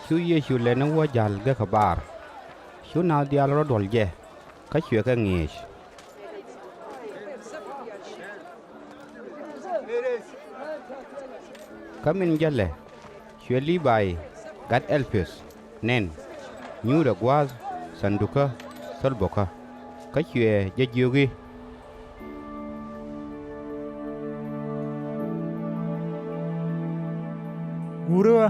Chu Yesu le na wa jal ga khabar. Chu na dial ro dol je. Ka chue ka ngish. Kamin jalle. Chue li bai gat elpus. Nen. Nyu da gwaz sanduka solboka. Ka chue je jugi. Guru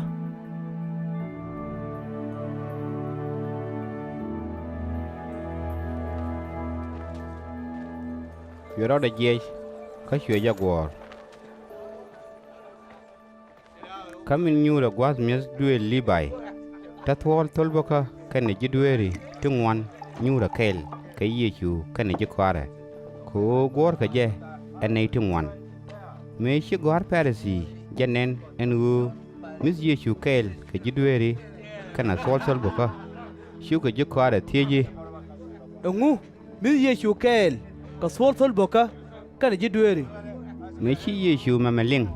Chue ro da je. Ka chue jaguar. Kamin nyu da gwaz mes duel li bai. Ta thol tolboka kan ji dueri tungwan nyu da kel. Ka Yesu kan ji kware. Ko gor ka je anei tungwan. Me shi gor parisi janen enu mis Yesu kel ka ji dueri kana sol boka. Shu ka ji kware tieji. Ngu mi Yesu kel ka sol boka kana ji dueri. Me shi Yesu mamaling.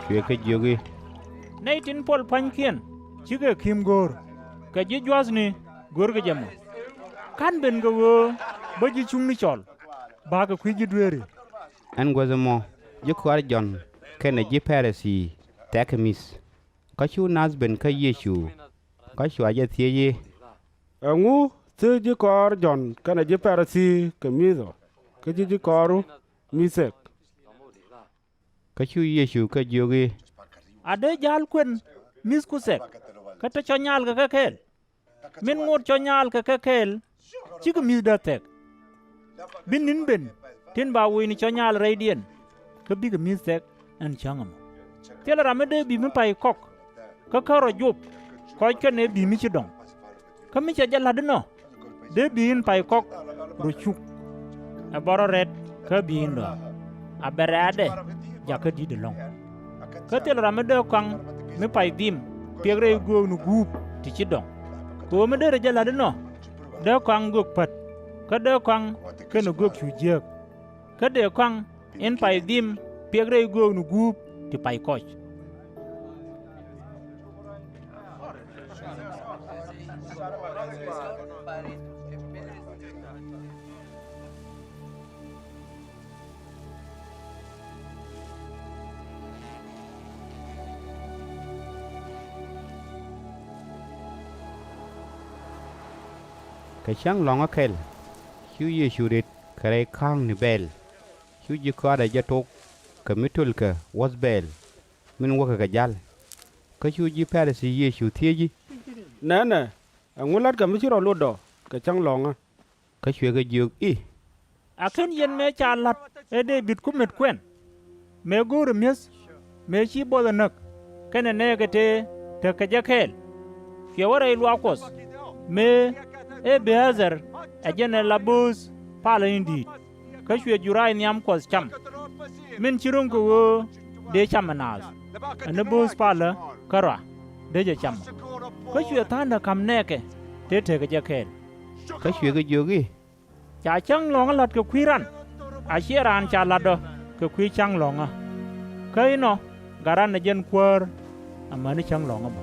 Chue ka jogi. Nay tin pol pankien chige kim gor ka ji jwas ni gor ga jam kan ben ga wo ba ji chung ni chol ba ga kwi ji dueri An gwazamo ji kware John kana ji parisi takamis. Ka shu nas ben ka Yesu. Ka shu aja tieji. Ngu te ji kor John kana ji parasi kamizo. Ka ji koru misek. Ka shu Yesu ka jogi. ade jal kwen mis kusek ka ta chonyal ka kel min ngot chonyal ka kel chig mis da tek bin nin ben tin ba wi ni chonyal radien ka bi ga mis tek an changam tel ramade bi mi pai kok ka karo jup ko ke ne bi mi chidong ka mi cha jala dino de bi in pai kok ru chuk a boro red ka bi in do a berade ja ka di de long ka tel ramade kwang mi pai dim pegre go nu gup ti chidong ko me de jala dino de kwang gok pat ka de kwang ke nu gok chujek ka de kwang in pai dim pegre go nu gup ti pai koch Ka chang long akel. Shu Yesu rit kare kang ni bel. Shu ji kware jatok ka mitul ka was bel. Min waka ka jal. Ka shu ji parisi Yesu tieji. Nene. Ngulat ka michiro lodo. Ka chang longa. Ka shu ka jog i. aken yen me chalat e de bit ku met kwen me gur mes me chi bodanak kene ne gete te ka jakel fi wara ilu akos me e beazer ajene labus pala indi ka shwe jurai nyam kos cham min chirung ko wo de chamanaz ane bus pala kara de je cham ka shwe tanda kam neke te ka jakel Ka shu ka jogi. cha chang long lat ka kwiran a sheran cha lado ka kwi chang longa kai no garan na jen kwar amani chang longa ba